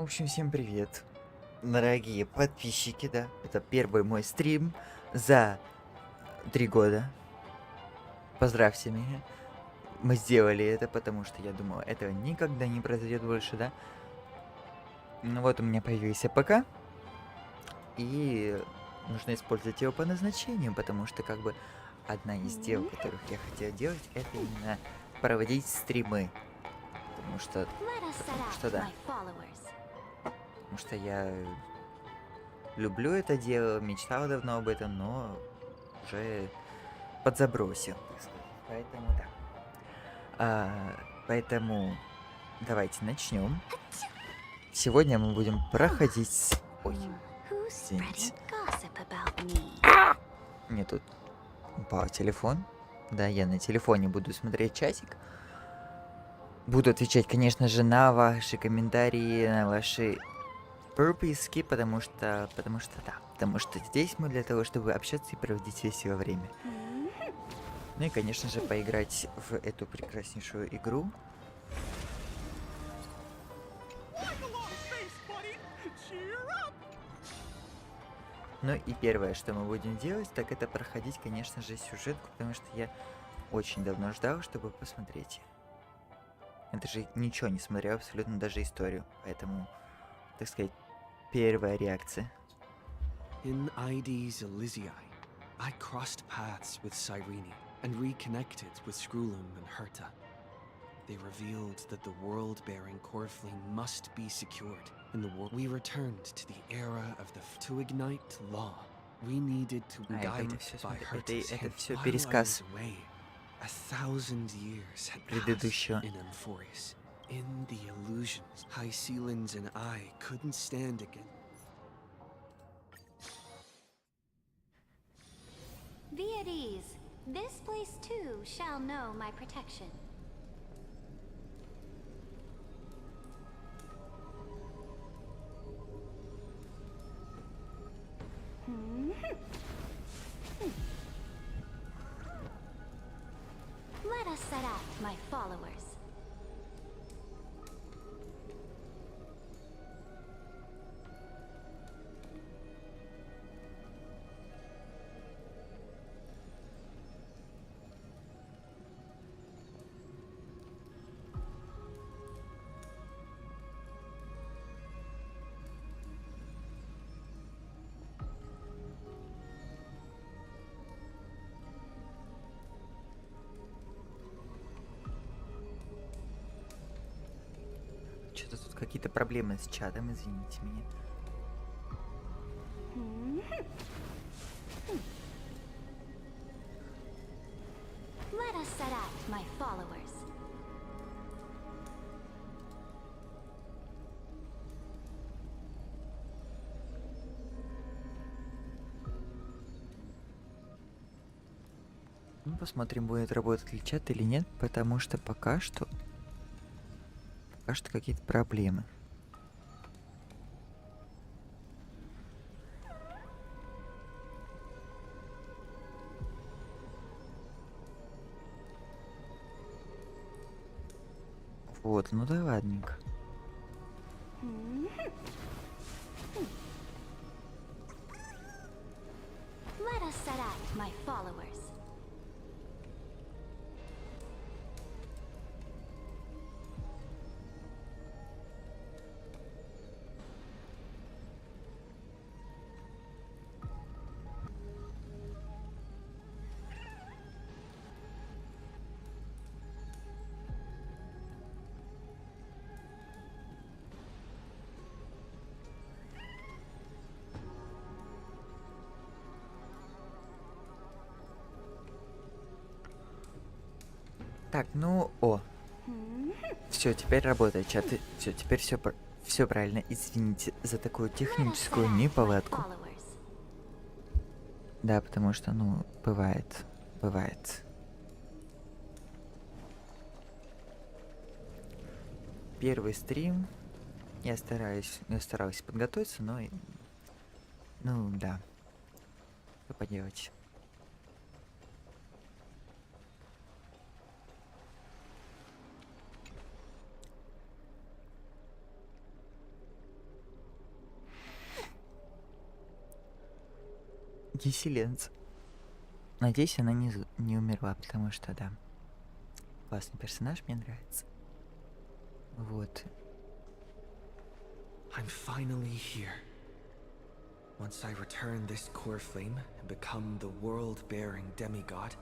В общем, всем привет, дорогие подписчики, да. Это первый мой стрим за 3 года. Поздравьте меня. Мы сделали это, потому что я думал, этого никогда не произойдет больше, да. Ну вот у меня появился ПК, и нужно использовать его по назначению, потому что как бы одна из дел, которых я хотел делать, это именно проводить стримы. Потому что да. Потому что я люблю это дело, мечтал давно об этом, но уже подзабросил, так сказать. Поэтому да. Поэтому давайте начнем. Сегодня мы будем проходить... Ой, извините. Мне тут упал телефон. Да, я на телефоне буду смотреть часик. Буду отвечать, конечно же, на ваши комментарии, на ваши прописки, потому что здесь мы для того, чтобы общаться и проводить весело время. Ну и, конечно же, поиграть в эту прекраснейшую игру. Ну и первое, что мы будем делать, так это проходить, конечно же, сюжетку, потому что я очень давно ждал, чтобы посмотреть. Это же ничего не смотрел, абсолютно даже историю, поэтому, так сказать, первая реакция. In Ides Elysiae, I crossed paths with Cyrene and reconnected with Scrulum and Herta. They revealed that the world-bearing Corfling must be secured in the world. We returned to the era of the to ignite law. We needed to guide by Herta's hint. While I was away, 1,000 years had passed in Amphorius. In the illusions, Hycelins and I couldn't stand again. Be at ease. This place too shall know my protection. Let us set out, my followers. Что-то тут какие-то проблемы с чатом, извините меня. Let us set out, my followers. Ну, посмотрим, будет работать ли чат или нет, потому что пока что какие-то проблемы. Вот, ну да ладненько. Let us set out, my followers. Так, ну, все, теперь работает чат. Все, теперь все правильно. Извините за такую техническую неполадку. Да, потому что, ну, бывает. Первый стрим. Я старался подготовиться, но, ну, да. Что поделать. Гиселенц. Надеюсь, она не умерла, потому что, да, классный персонаж, мне нравится. Вот. I'm finally here. Once I return this core flame and become the world-bearing demigod,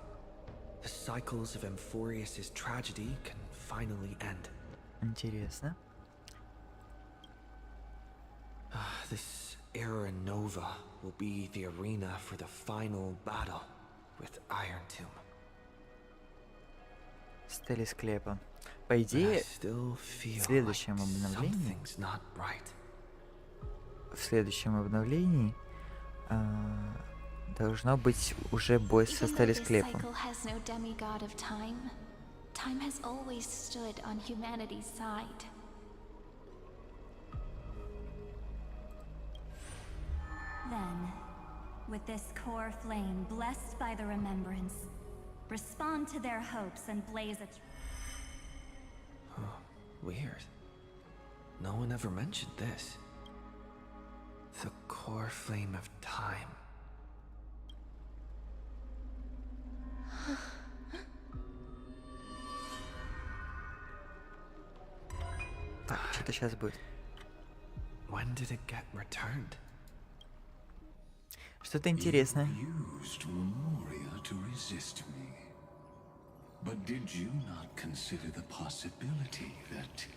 the cycles of Amphorius's tragedy can finally end. Интересно. This era nova will be the arena for the final battle with Iron Tomb. Стали склепа. По But I идее, still feel в следующем like обновлении, something's not right. должно быть уже бой со Even though стали this склепом. cycle has no demigod of time, time has always stood on humanity's side. Then, with this core flame blessed by the remembrance, respond to their hopes and blaze a Weird. No one ever mentioned this. The core flame of time. Так, что-то сейчас будет. When did it get returned? Что-то интересное. Used Memoria to resist me. But did you not consider the possibility that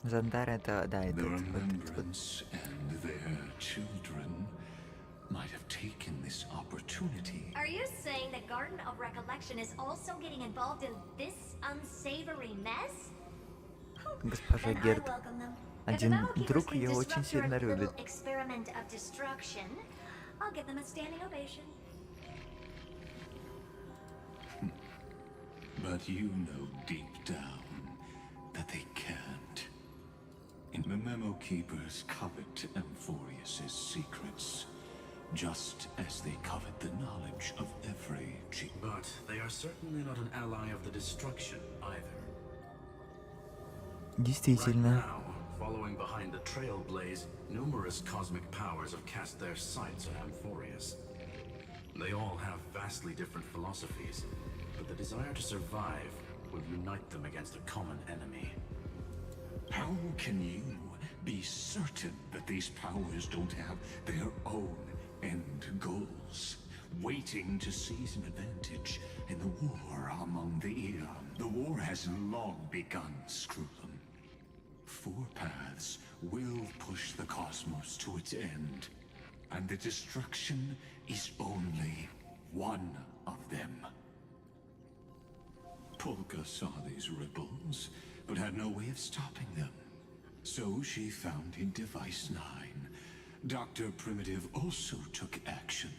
Зандар это, да, это the вот. remembrance and their children might have taken this opportunity? Are you saying that Garden of Recollection is also getting involved in this unsavory mess? Госпожа Then I Герд. welcome them. Один If the Battlekeepers друг can ее очень disrupt your сильно little любит. experiment of destruction, I'll give them a standing ovation. But you know deep down that they can't. And the Memo Keepers covet Amphorius's secrets, just as they covet the knowledge of every But they are certainly not an ally of the destruction either. Right Действительно. now, following behind the Trailblaze, numerous cosmic powers have cast their sights on Amphorius. They all have vastly different philosophies, but the desire to survive will unite them against a common enemy. How can you be certain that these powers don't have their own end goals, waiting to seize an advantage in the war among the Eon? The war has long begun, Screwlum. Four paths will push the cosmos to its end, and the destruction is only one of them. Polka saw these ripples, but had no way of stopping them. So she found in Device 9. Dr. Primitive also took action,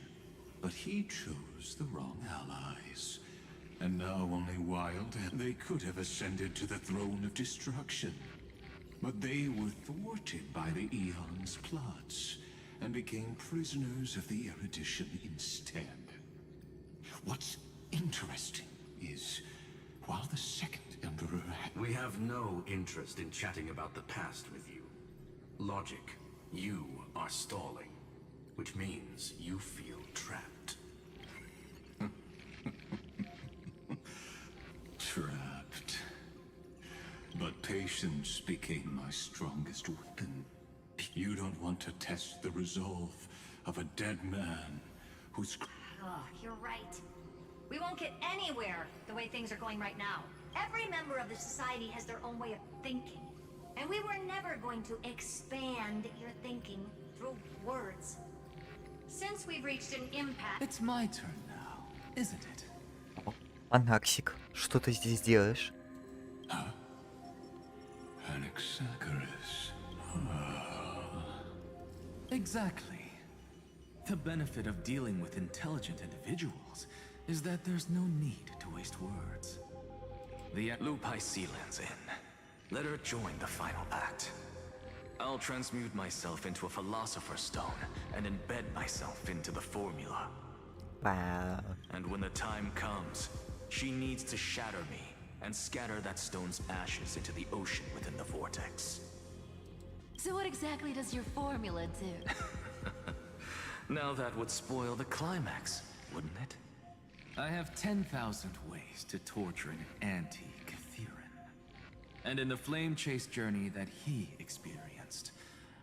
but he chose the wrong allies. And now only Wild, they could have ascended to the throne of destruction. But they were thwarted by the Eon's plots, and became prisoners of the Erudition instead. What's interesting is, while the second Emperor had... We have no interest in chatting about the past with you. Logic, you are stalling, which means you feel trapped. Trapped. But patience became my strongest weapon. You don't want to test the resolve of a dead man who's... Oh, you're right. We won't get anywhere the way things are going right now. Every member of the society has their own way of thinking. And we were never going to expand your thinking through words. Since we've reached an impasse... It's my turn now, isn't it? Анаксик, что ты здесь делаешь? Anaxagoras. Exactly. The benefit of dealing with intelligent individuals is that there's no need to waste words. The Lupai Sealand's in. Let her join the final act. I'll transmute myself into a philosopher's stone and embed myself into the formula. Вау. And when the time comes, she needs to shatter me and scatter that stone's ashes into the ocean within the vortex. So what exactly does your formula do? Now that would spoil the climax, wouldn't it? I have 10,000 ways to torture an anti-Catheran. And in the flame chase journey that he experienced,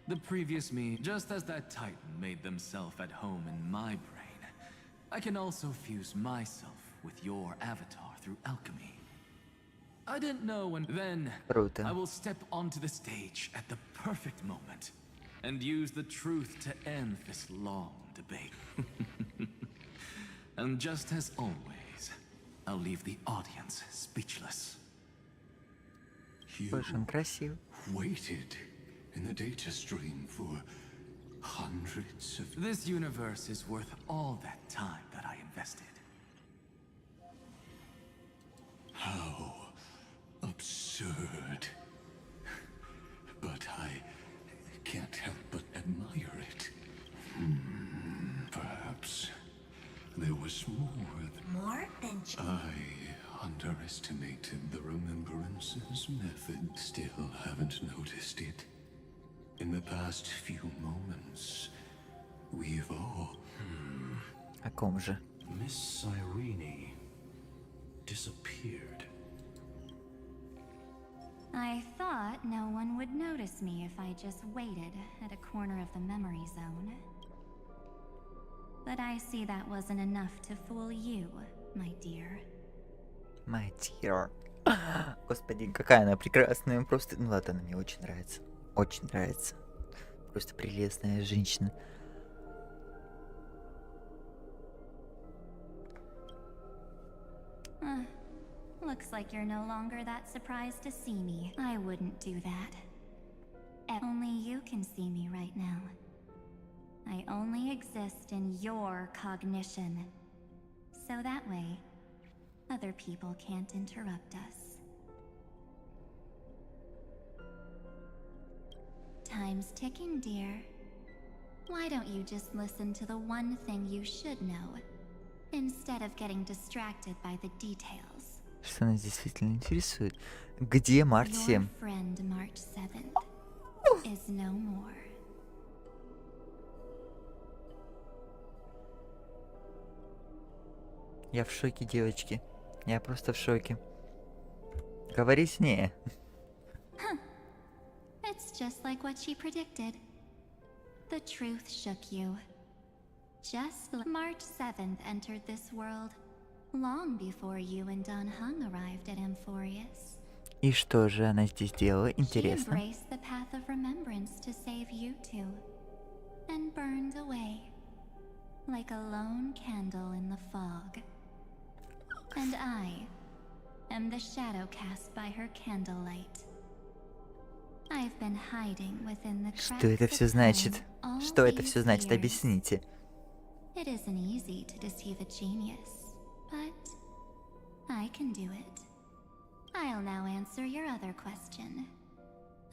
the previous me, just as that Titan made themselves at home in my brain, I can also fuse myself with your avatar through alchemy. I didn't know when then Круто. I will step onto the stage at the perfect moment and use the truth to end this long debate. And just as always, I'll leave the audience speechless. You Боже, он красивый. waited in the data stream for hundreds of... This universe is worth all that time that I invested. How absurd. But I can't help but admire it. Perhaps there was more. More than I underestimated the remembrances method. Still haven't noticed it. In the past few moments, we've all... О ком же? Miss Cyrene disappeared. I thought no one would notice me if I just waited at a corner of the memory zone. But I see that wasn't enough to fool you, my dear. My dear. Господи, какая она прекрасная. Просто, ну ладно, она мне очень нравится. Очень нравится. Просто прелестная женщина. Looks like you're no longer that surprised to see me. I wouldn't do that. Only you can see me right now. I only exist in your cognition. So that way, other people can't interrupt us. Time's ticking, dear. Why don't you just listen to the one thing you should know, instead of getting distracted by the details? Что нас действительно интересует? Где Март Your 7? friend March 7th is no more. Я в шоке, девочки. Я просто в шоке. Говори с ней. It's just like what she predicted. The truth shook you. Just March 7th entered this world, long before you and Don Hung arrived at Amphorius. И что же она здесь делала? She Интересно. embraced the path of remembrance to save you two, and burned away, like a lone candle in the fog. And I am the shadow cast by her candlelight. I've been hiding within the cracks Что это of все time значит? all Что это these все значит? years. Объясните. It isn't easy to deceive a genius, but I can do it. I'll now answer your other question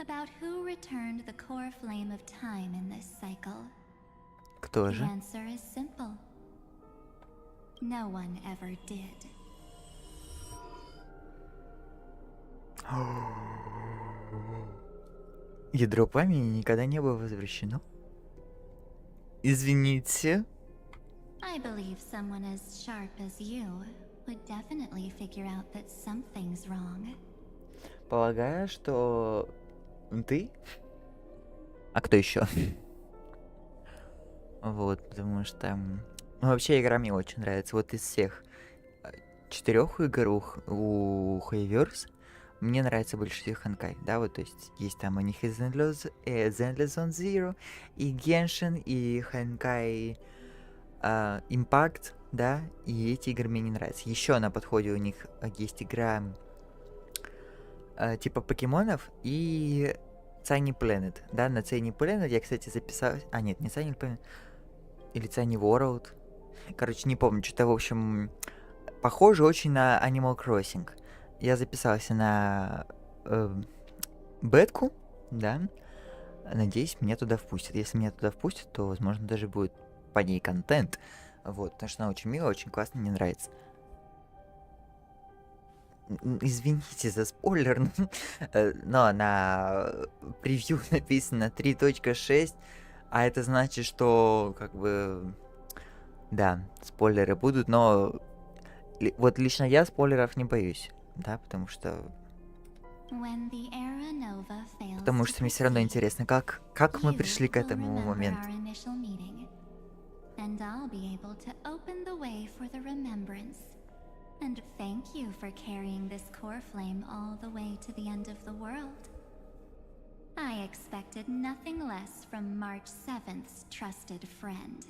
about who returned the core flame of time in this cycle. Кто The же? answer is simple. No one ever did. Ядро пламени никогда не было возвращено. Извините. I believe someone as sharp as you would definitely figure out that something's wrong. Полагаю, что ты? А кто еще? Вот, потому что... Ну, вообще, игра мне очень нравится. Вот из всех 4 игр у HyperX мне нравится больше всех Honkai, да, вот, то есть есть там у них и Zenless Zone Zero, и Genshin, и Honkai Impact, да, и эти игры мне не нравятся. Еще на подходе у них есть игра типа покемонов и Tiny Planet, да, на Tiny Planet я, кстати, записал... А, нет, не Tiny Planet, или Tiny World, короче, не помню, что-то, в общем, похоже очень на Animal Crossing. Я записался на бетку, да, надеюсь, меня туда впустят. Если меня туда впустят, то, возможно, даже будет по ней контент, вот, потому что она очень милая, очень классная, мне нравится. Извините за спойлер, но на превью написано 3.6, А это значит, что, как бы, да, спойлеры будут, но вот лично я спойлеров не боюсь, да, потому что When the era nova fails Потому to что мне все равно proceed, интересно, как мы you пришли к will этому remember моменту. our initial meeting, and I'll be able to open the way for the remembrance. And thank you for carrying this core flame all the way to the end of the world. I expected nothing less from March 7th's trusted friend.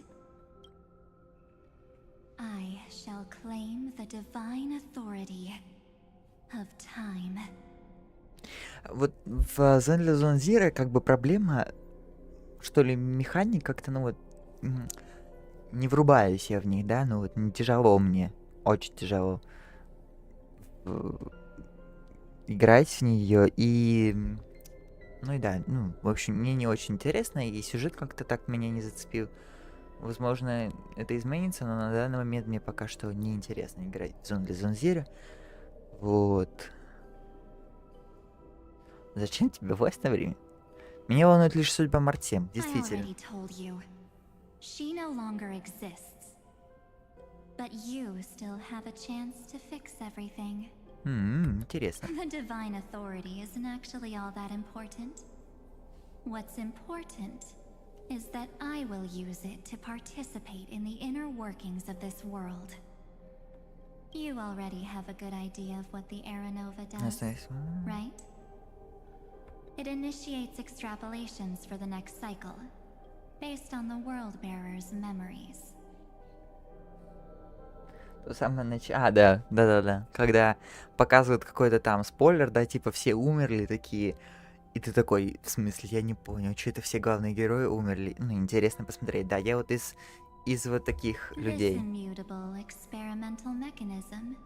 I shall claim the divine authority of time. Вот в Zone Zero как бы проблема, что ли, механик как-то, ну вот, не врубаюсь я в них, да, ну вот, не тяжело мне, очень тяжело играть в нее, и, ну и да, ну, в общем, мне не очень интересно, и сюжет как-то так меня не зацепил. Возможно, это изменится, но на данный момент мне пока что не интересно играть в Zone Zero. Вот. Зачем тебе власть на время? Меня волнует лишь судьба Мартем, I действительно. already told you. She no longer exists. But you still have a chance to fix everything. Интересно. The divine authority isn't actually all that important. What's important is that I will use it to participate in the inner workings of this world. You already have a good idea of what the Era Nova does, right? It initiates extrapolations for the next cycle, based on the World Bearer's memories. То самое начало. Да. Когда показывают какой-то там спойлер, да, типа все умерли такие. И ты такой, в смысле, я не понял, что это все главные герои умерли. Ну, интересно посмотреть. Да, я вот из вот таких людей. This immutable experimental mechanism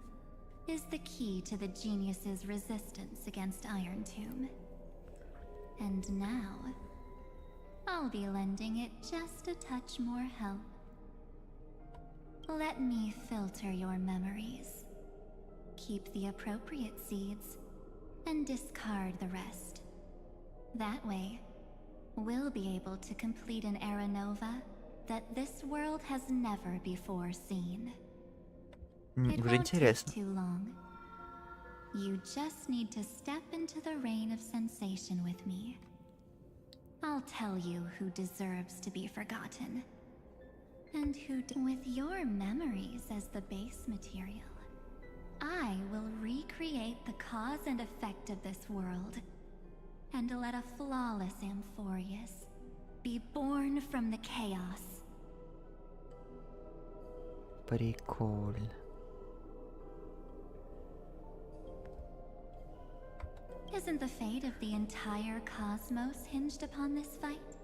is the key to the genius's resistance against Iron Tomb. And now, I'll be lending it just a touch more help. Let me filter your memories. Keep the appropriate seeds, and discard the rest. That way, we'll be able to complete an Era Nova that this world has never before seen. It Уже won't take интересно. too long. You just need to step into the rain of sensation with me. I'll tell you who deserves to be forgotten. And who with your memories as the base material, I will recreate the cause and effect of this world. And let a flawless Amphorius be born from the chaos. Прикольно. Isn't the fate of the entire cosmos hinged upon this fight?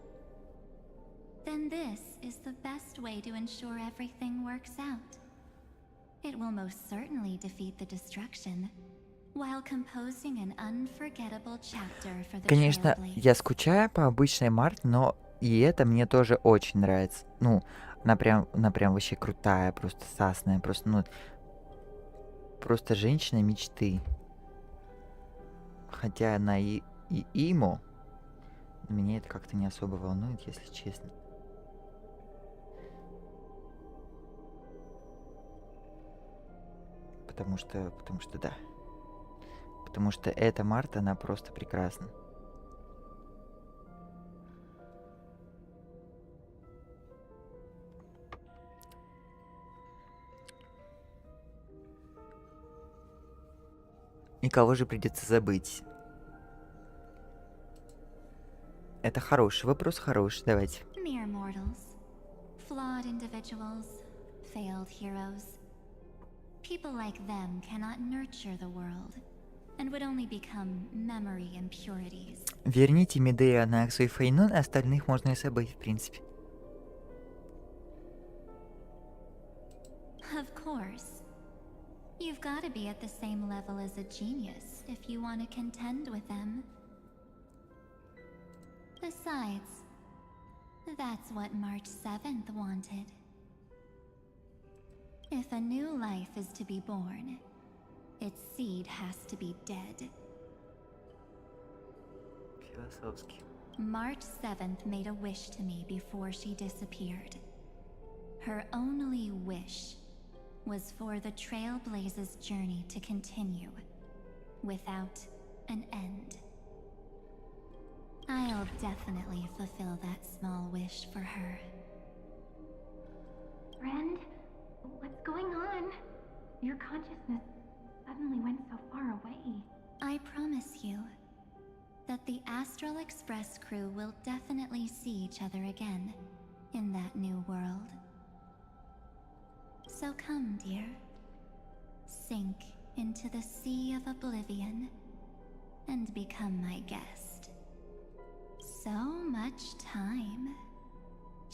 Then this is the best way to ensure everything works out. It will most certainly defeat the destruction, while composing an unforgettable chapter for the Конечно, Trailblazers. я скучаю по обычной Март, но и это мне тоже очень нравится. Ну, она прям вообще крутая, просто сасная, просто, ну, просто женщина мечты. Хотя она и имо, меня это как-то не особо волнует, если честно. Потому что да. Потому что эта Марта, она просто прекрасна. И кого же придется забыть? Это хороший вопрос, хороший. Давайте. Mere mortals, flawed individuals, failed heroes. People like them cannot nurture the world, and would only become memory impurities. Верните Медея на Аксу и Фейнон, а остальных можно и забыть, в принципе. Of course. You've got to be at the same level as a genius if you want to contend with them. Besides, that's what March 7th wanted. If a new life is to be born, its seed has to be dead. Философски. March 7th made a wish to me before she disappeared. Her only wish was for the Trailblaze's journey to continue without an end. I'll definitely fulfill that small wish for her. Friend, what's going on? Your consciousness suddenly went so far away. I promise you that the Astral Express crew will definitely see each other again in that new world. So come, dear. Sink into the sea of oblivion and become my guest. So much time.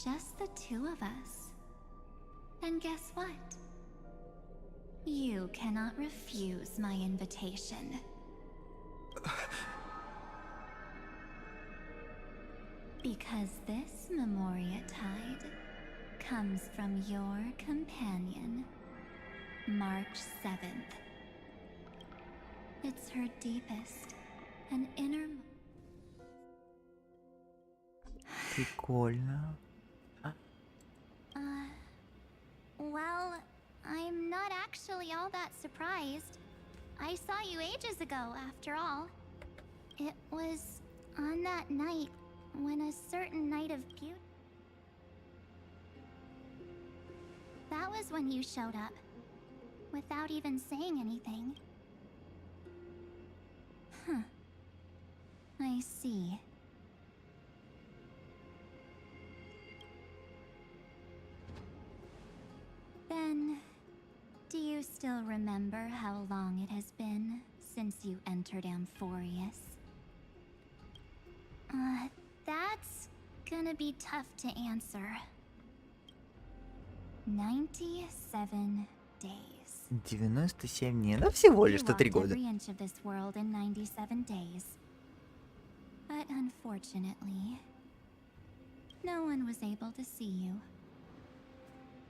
Just the two of us. And guess what? You cannot refuse my invitation. Because this Memoria Tide comes from your companion, March 7th. It's her deepest and inner... Прикольно. Well, I'm not actually all that surprised. I saw you ages ago, after all. It was on that night when a certain night of beauty... That was when you showed up, without even saying anything. Huh. I see. Then, do you still remember how long it has been since you entered Amphorius? That's gonna be tough to answer. 97 days. 97 дней. Ну, всего лишь You 3 walked года. every inch of this world in 97 days. But unfortunately, no one was able to see you.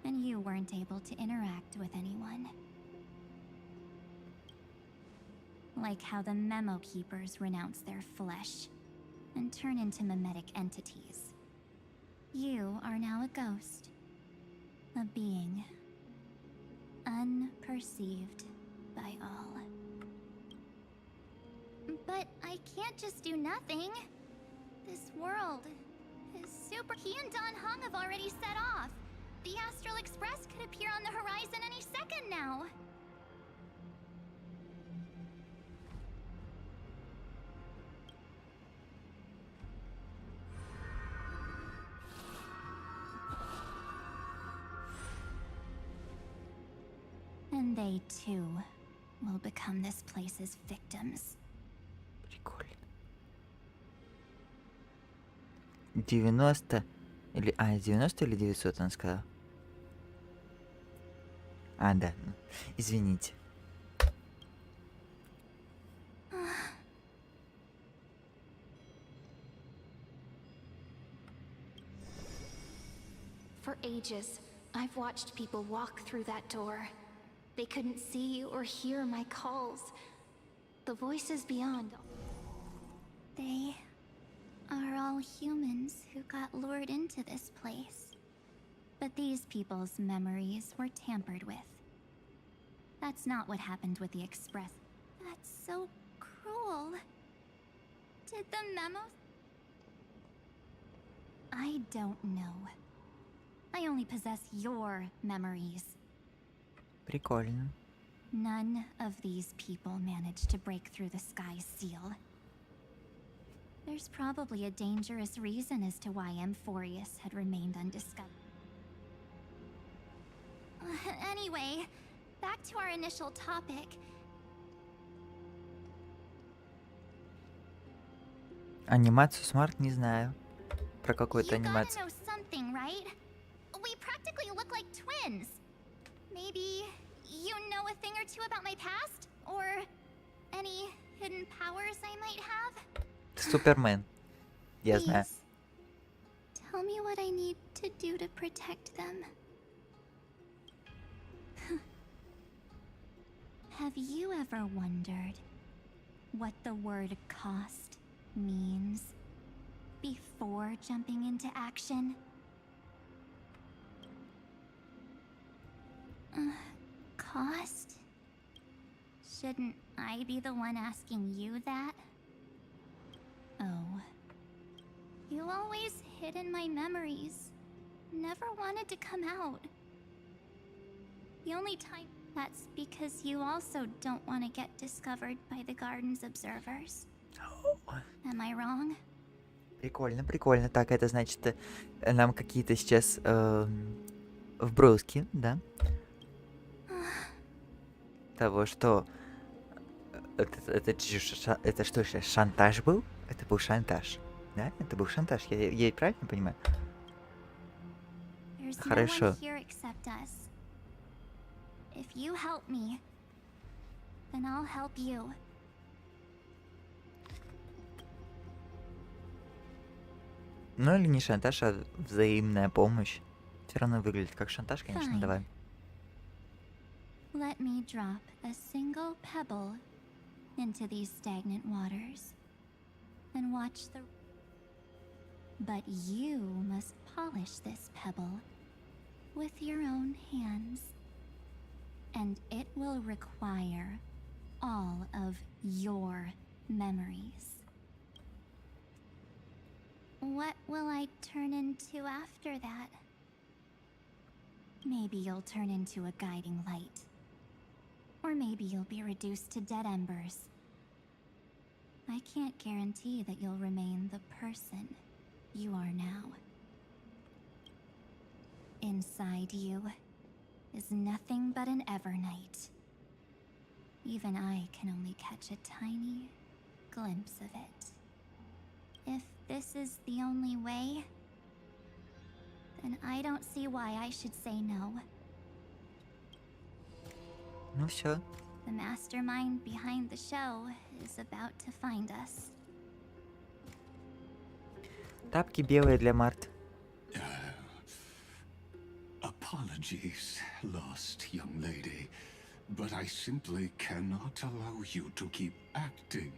And you weren't able to interact with anyone. Like how the Memo Keepers renounce their flesh and turn into mimetic entities. You are now a ghost. A being. Unperceived by all. But I can't just do nothing. This world is super... He and Don Hung have already set off. The Astral Express could appear on the horizon any second now. And they too will become this place's victims. Прикольно. 90 или... 90 или 900 он сказал? Да. Извините. For ages, I've watched people walk through that door. They couldn't see or hear my calls. The voices beyond. They are all humans who got lured into this place. But these people's memories were tampered with. That's not what happened with the Express. That's so cruel. Did the memos... I don't know. I only possess your memories. Прикольно. None of these people managed to break through the sky's seal. There's probably a dangerous reason as to why Amphorius had remained undiscovered. Anyway, back to our initial topic. Анимацию Смарт не знаю. Про какую-то You gotta анимацию. know something, right? We practically look like twins. Maybe you know a thing or two about my past? Or any hidden powers I might have? Супермен. Я знаю. Please, tell me what I need to do to protect them. Have you ever wondered what the word cost means? before jumping into action? Cost? Shouldn't I be the one asking you that? Oh. You always hid in my memories. Never wanted to come out. The only time... That's because you also don't want to get discovered by the garden's observers. Am I wrong? Прикольно, прикольно. Так, это значит, нам какие-то сейчас вброски, да? Того, что... Это что сейчас, шантаж был? Это был шантаж. Да? Это был шантаж. Я правильно понимаю? Хорошо. If you help me, then I'll help you. Ну или не шантаж, а взаимная помощь. Все равно выглядит как шантаж, конечно, Fine. давай. Let me drop a single pebble into these stagnant waters and watch the... But you must polish this pebble with your own hands. And it will require all of your memories. What will I turn into after that? Maybe you'll turn into a guiding light. Or maybe you'll be reduced to dead embers. I can't guarantee that you'll remain the person you are now. Inside you is nothing but an Evernight. Even I can only catch a tiny glimpse of it. If this is the only way, then I don't see why I should say no. Ну все. The mastermind behind the show is about to find us. Тапки белые для Март. Apologies, lost young lady, but I simply cannot allow you to keep acting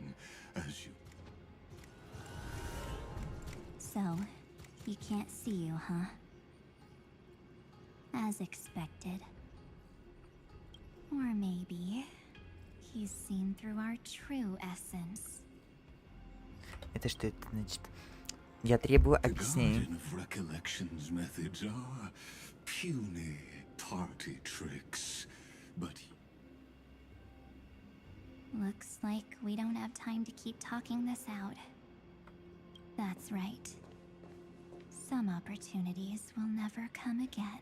as you... So, he can't see you, huh? As expected. Or maybe he's seen through our true essence. Это что это значит? Я требую The объяснений. Garden of Recollection's methods are puny party tricks, but... Looks like we don't have time to keep talking this out. That's right. Some opportunities will never come again.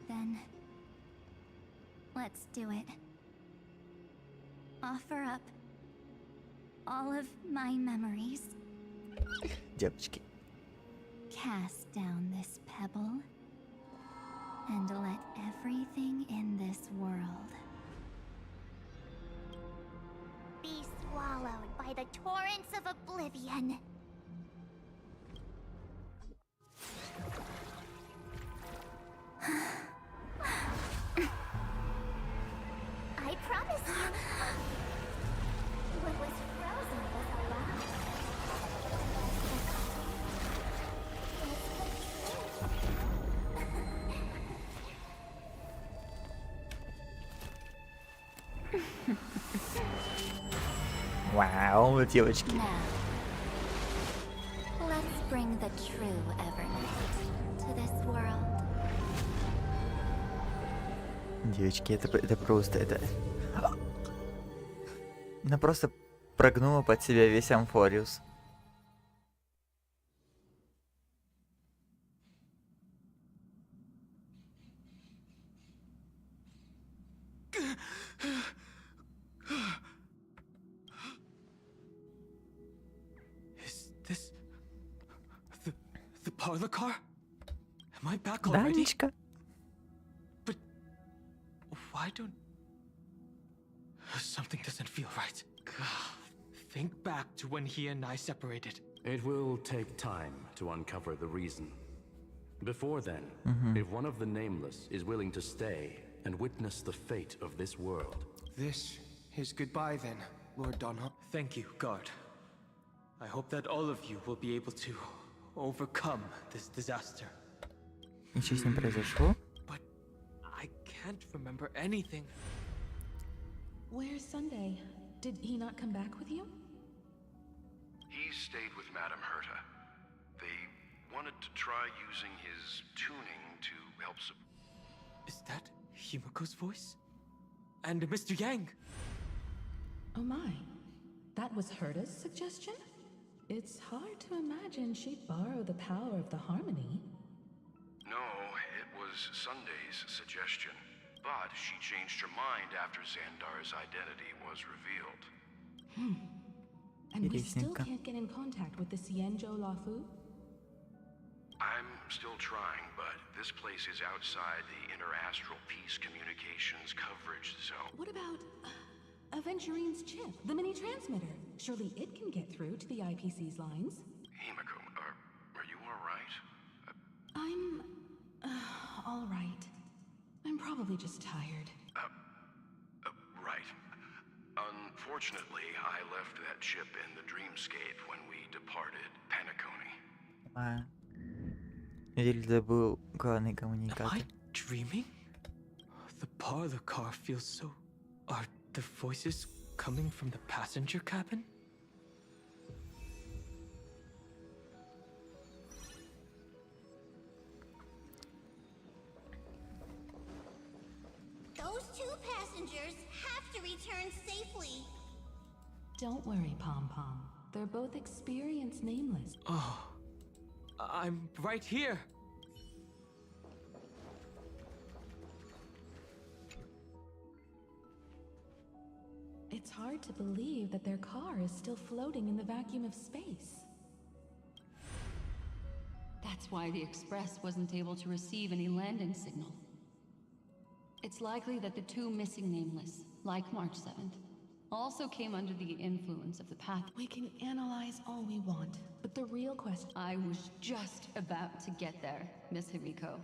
Then, let's do it. Offer up all of my memories. Девочки. Cast down this pebble and let everything in this world be swallowed by the torrents of oblivion. I promise you, what was frozen was alive. Вау, девочки. Now, let's bring the true Evernight to this world. Девочки, это просто, это... Она просто прогнула под себя весь Амфориус. Is this the parlor car? Am I back already? Данечка. But why don't... Something doesn't feel right. Think back to when he and I separated. It will take time to uncover the reason. Before then, if one of the Nameless is willing to stay and witness the fate of this world... This is goodbye then. Lord Donha. Thank you, guard. I hope that all of you will be able to overcome this disaster. Ничего с ним произошло? But I can't remember anything. Where's Sunday? Did he not come back with you? He stayed with Madame Herta. They wanted to try using his tuning to help Is that Himiko's voice? And Mr. Yang? Oh my. That was Herta's suggestion? It's hard to imagine she'd borrow the power of the harmony. No, it was Sunday's suggestion. But she changed her mind after Xandar's identity was revealed. And we still Интересненько. can't get in contact with the Xianzhou Lafu? I'm still trying, but this place is outside the interastral peace communications coverage zone. What about Aventurine's chip, the mini transmitter? Surely it can get through to the IPC's lines. Himiko, are you alright? I'm all right. I'm probably just tired. Right. Unfortunately, I left that chip in the dreamscape when we departed Penacony. А. Или был главный Am коммуникатор. I dreaming? The parlor car feels so... Are the voices coming from the passenger cabin? Those two passengers have to return safely. Don't worry, Pom Pom. They're both experienced nameless. Oh, I'm right here. It's hard to believe that their car is still floating in the vacuum of space. That's why the Express wasn't able to receive any landing signal. It's likely that the two missing nameless, like March 7th, also came under the influence of the path. We can analyze all we want, but the real question... I was just about to get there, Miss Himiko.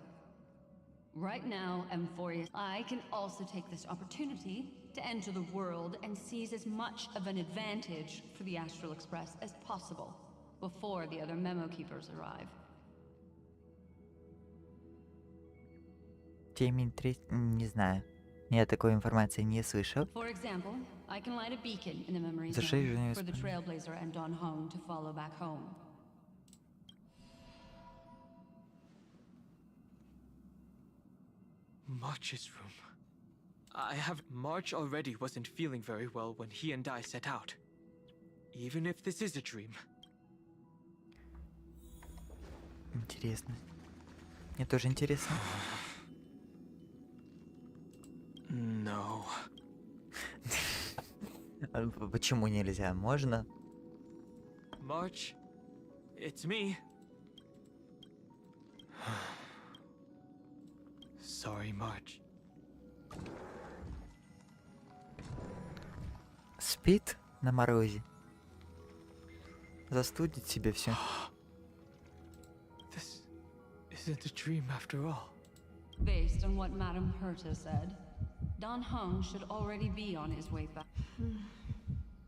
Right now, Amphorius, I can also take this opportunity to enter the world and seize as much of an advantage for the Astral Express as possible before the other memo keepers arrive. Темень не знаю. Я такой информации не слышал. For example, I can light a beacon in the memory За zone 6 же не for the вспомнил. Trailblazer and Don Hong to follow back home. March's room. March already wasn't feeling very well when he and I set out. Even if this is a dream. Интересно. Мне тоже интересно. No. Почему нельзя? Можно? March, it's me. Sorry, March. Спит на морозе. Застудит себе все. This isn't a dream after all. Based on what Madame Herta said, Don Hong should already be on his way back.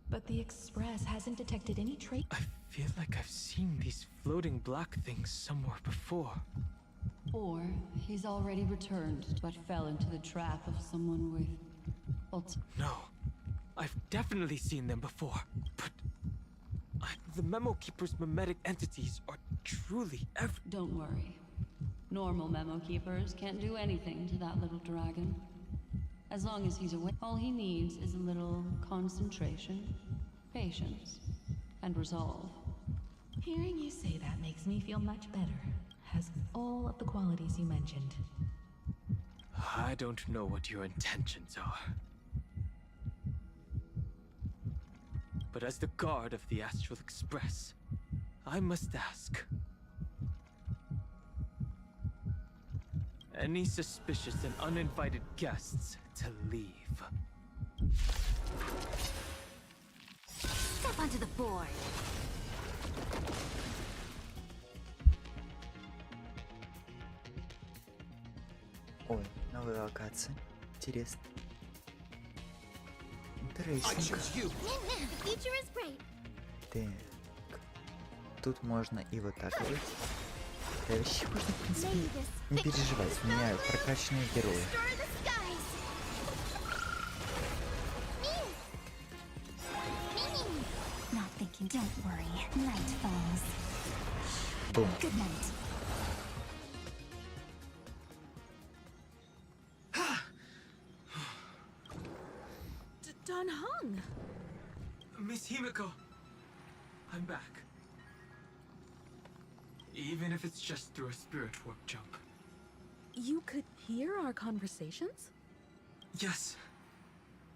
But the Express hasn't detected any trace... I feel like I've seen these floating black things somewhere before. Or he's already returned, but fell into the trap of someone with... No, I've definitely seen them before, but the Memo Keeper's mimetic entities are truly Don't worry. Normal memo keepers can't do anything to that little dragon. As long as he's awake, all he needs is a little concentration, patience, and resolve. Hearing you say that makes me feel much better. Has all of the qualities you mentioned. I don't know what your intentions are. But as the guard of the Astral Express, I must ask. Any suspicious and uninvited guests to leave. Step onto the board. Ой, новые локации. Интересно. Вот интересненько. The future is bright. Так. Тут можно и вот так вот. Да вообще можно, в принципе, не переживать. У меня прокачанные герои. Destroy the skies. Not thinking, don't worry. Night falls. Бум. Good night. Don Hung! Miss Himiko, I'm back. Even if it's just through a spirit warp jump. You could hear our conversations? Yes.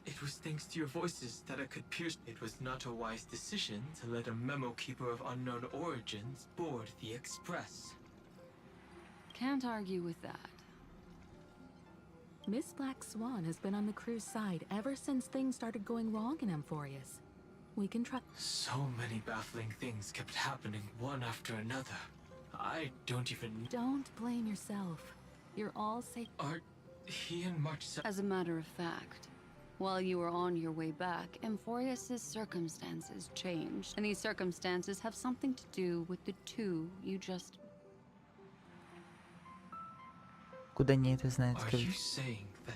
It was thanks to your voices that I could pierce. It was not a wise decision to let a memo keeper of unknown origins board the Express. Can't argue with that. Miss Black Swan has been on the crew's side ever since things started going wrong in Amphorius. We can try. So many baffling things kept happening one after another. I don't even... Don't blame yourself. You're all safe. Are he and March... As a matter of fact, while you were on your way back, Amphorius' circumstances changed. And these circumstances have something to do with the two you just... Куда они это знают, Are скажи? you saying that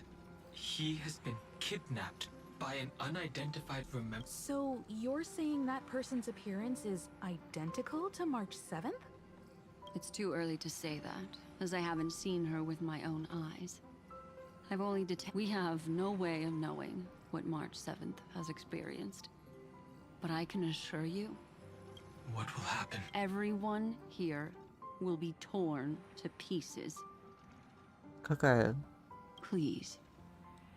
he has been kidnapped by an unidentified remember? So you're saying that person's appearance is identical to March 7th? It's too early to say that, as I haven't seen her with my own eyes. I've only We have no way of knowing what March 7th has experienced. But I can assure you... What will happen? Everyone here will be torn to pieces. Какая? Please,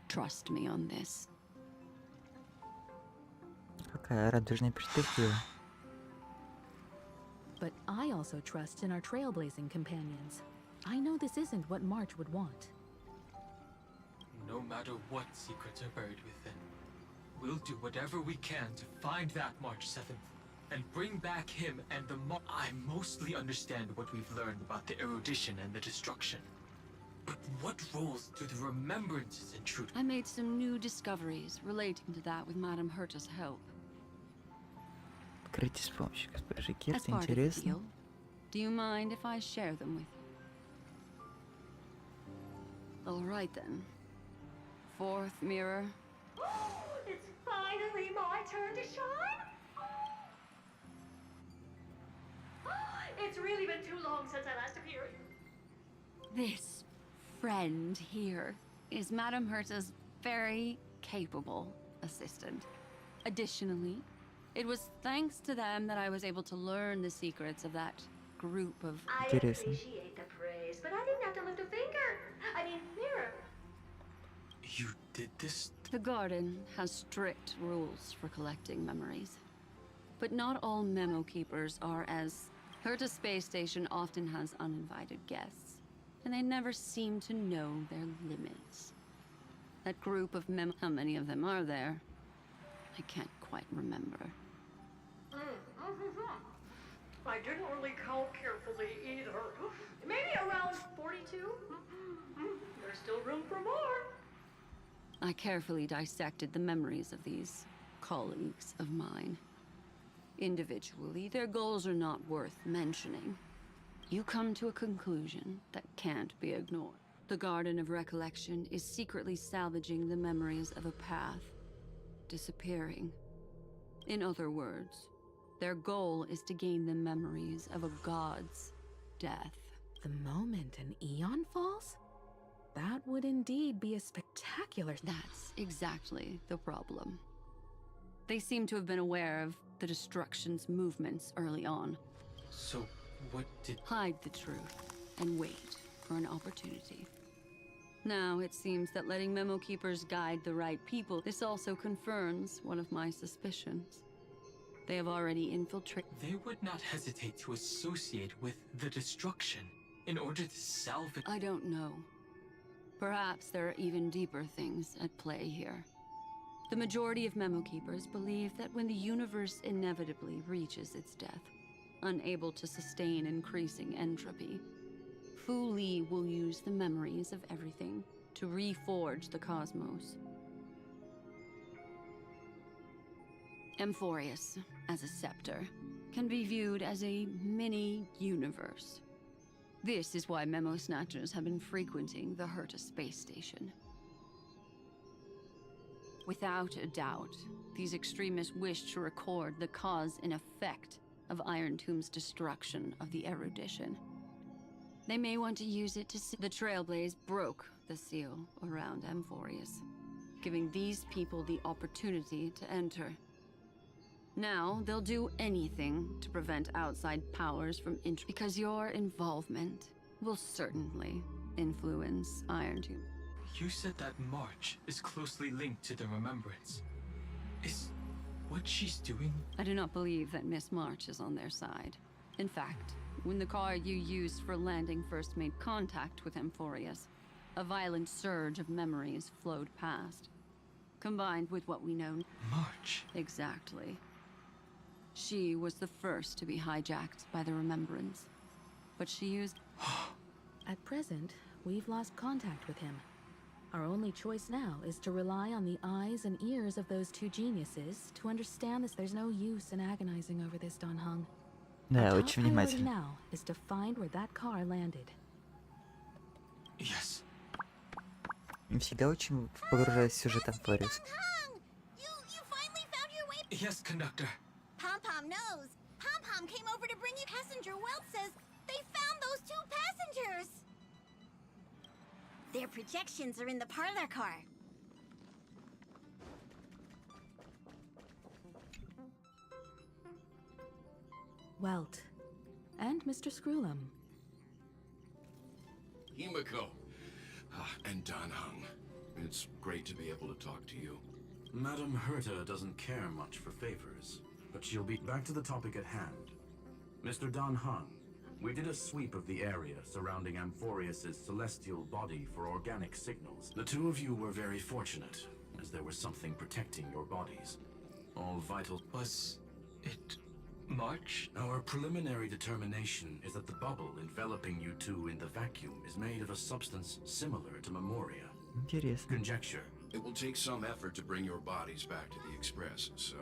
trust me on this. Какая радужная перспектива. But I also trust in our trailblazing companions. I know this isn't what March would want. No matter what secrets are buried within, we'll do whatever we can to find that March 7th and bring back him and the I mostly understand what we've learned about the erudition and the destruction. But what roles do the remembrances intrude? I made some new discoveries relating to that with Madame Herta's help. Открытие с помощью госпожи As Кирт, part of the интересно. deal, do you mind if I share them with you? All right then. Fourth mirror. It's finally my turn to shine. It's really been too long since I last appeared. This friend here is Madame Herta's very capable assistant. Additionally, it was thanks to them that I was able to learn the secrets of that group of... I Интересно. appreciate the praise, but I didn't have to lift a finger. I mean, mirror. You did this? The garden has strict rules for collecting memories. But not all memo keepers are as... Herta Space Station often has uninvited guests, and they never seem to know their limits. That group of how many of them are there? I can't quite remember. I didn't really count carefully either. Maybe around 42? There's still room for more. I carefully dissected the memories of these colleagues of mine. Individually, their goals are not worth mentioning. You come to a conclusion that can't be ignored. The Garden of Recollection is secretly salvaging the memories of a path disappearing. In other words, their goal is to gain the memories of a god's death. The moment an eon falls? That would indeed be a spectacular... That's exactly the problem. They seem to have been aware of the destruction's movements early on. So, what did... Hide the truth and wait for an opportunity. Now, it seems that letting memo keepers guide the right people, this also confirms one of my suspicions. They have already infiltrated... They would not hesitate to associate with the destruction in order to salvage... I don't know. Perhaps there are even deeper things at play here. The majority of memo keepers believe that when the universe inevitably reaches its death, unable to sustain increasing entropy, Fu Li will use the memories of everything to reforge the cosmos. Amphorius, as a scepter, can be viewed as a mini-universe. This is why memo snatchers have been frequenting the Herta space station. Without a doubt, these extremists wish to record the cause and effect of Iron Tomb's destruction of the erudition. They may want to use it to see the Trailblaze broke the seal around Amphorius, giving these people the opportunity to enter. Now, they'll do anything to prevent outside powers from because your involvement will certainly influence Iron Tomb. You said that March is closely linked to the Remembrance. Is what she's doing? I do not believe that Miss March is on their side. In fact, when the car you used for landing first made contact with Amphorius, a violent surge of memories flowed past. Combined with what we know... March? Exactly. She was the first to be hijacked by the Remembrance. But she used... At present, we've lost contact with him. Our only choice now is to rely on the eyes and ears of those two geniuses to understand this. There's no use in agonizing over this, Don Hung. Да, Our очень top priority внимательно. now is to find where that car landed. Yes. И всегда очень погружаюсь в сюжет Амфориус. You finally found your way. Yes, conductor. Pom-Pom knows. Pom-Pom came over to bring you passenger. Welt says they found those two passengers. Their projections are in the parlor car. Welt. And Mr. Screwlum. Himiko. And Don Hung. It's great to be able to talk to you. Madame Herta doesn't care much for favors, but she'll be back to the topic at hand. Mr. Don Hung, we did a sweep of the area surrounding Amphorius's celestial body for organic signals. The two of you were very fortunate, as there was something protecting your bodies. All vital... Was it March? Our preliminary determination is that the bubble enveloping you two in the vacuum is made of a substance similar to Memoria. Интересно. Conjecture. It will take some effort to bring your bodies back to the Express, so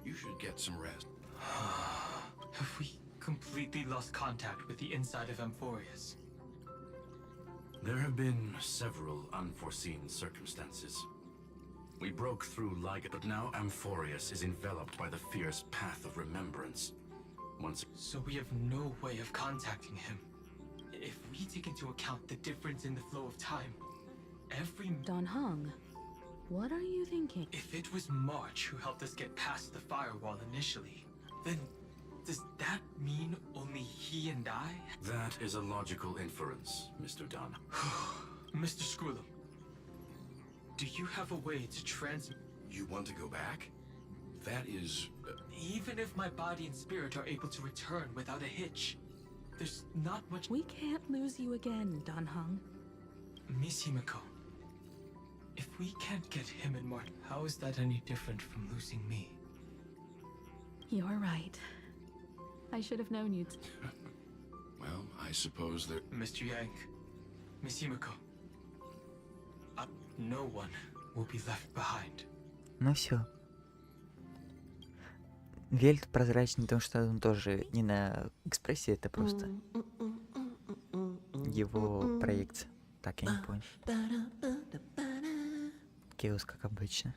you should get some rest. Have we completely lost contact with the inside of Amphorius? There have been several unforeseen circumstances. We broke through Liga, but now Amphorius is enveloped by the fierce path of remembrance. Once... So we have no way of contacting him. If we take into account the difference in the flow of time, every... Don Hung, what are you thinking? If it was March who helped us get past the firewall initially, then does that mean only he and I? That is a logical inference, Mr. Dunn. Mr. Screwlum, do you have a way to transmit? You want to go back? That is... Even if my body and spirit are able to return without a hitch, there's not much... We can't lose you again, Don Hung. Miss Himiko, if we can't get him and Mark, how is that any different from losing me? You're right. I should have known you'd... Well, I suppose that... Mr. Yang, Miss Himiko, no one will be left behind. Ну все. Вельт прозрачный, потому что он тоже не на экспрессе, это просто его проекция. Так, я не понял. Кейос, как обычно.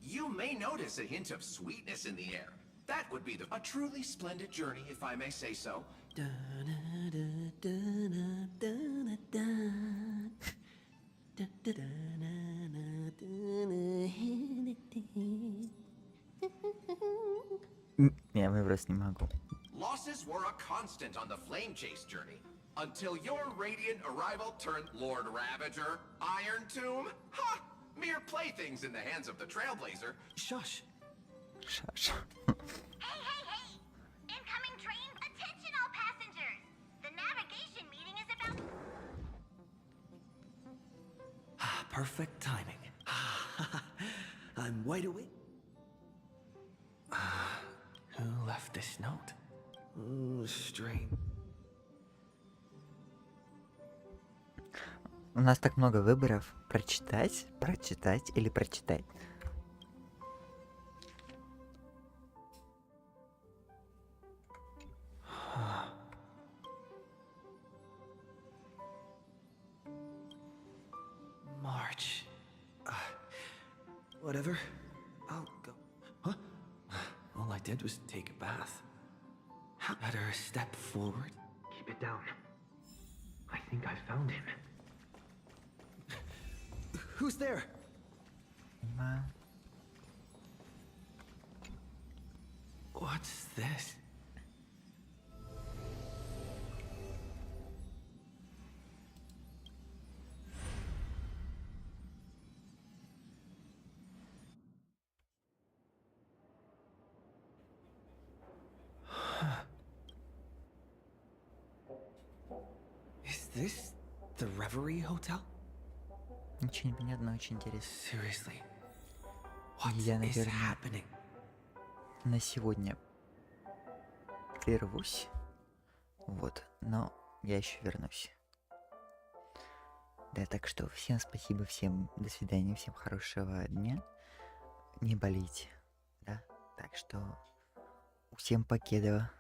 You may notice a hint of sweetness in the air. That would be a truly splendid journey, if I may say so. Я выброс не могу. Losses were a constant on the flame chase journey. Until your radiant arrival turned Lord Ravager, Iron Tomb. Ha! Mere playthings in the hands of the Trailblazer. Shush. Шаш. Hey! Incoming train! Attention all passengers! The navigation meeting is about... Perfect timing. I'm wide awake. Who left this note? Oh, strange. У нас так много выборов. Прочитать или прочитать. Whatever. I'll go. Huh? All I did was take a bath. Better step forward. Keep it down. I think I found him. Who's there? Понимаю. What's this? Is this the Reverie Hotel? Ничего не понятно, очень интересно. Seriously. What Я, is наверное, happening? на сегодня прервусь. Вот, но я еще вернусь. Да, так что всем спасибо, всем до свидания, всем хорошего дня. Не болейте, да? Так что всем покедова.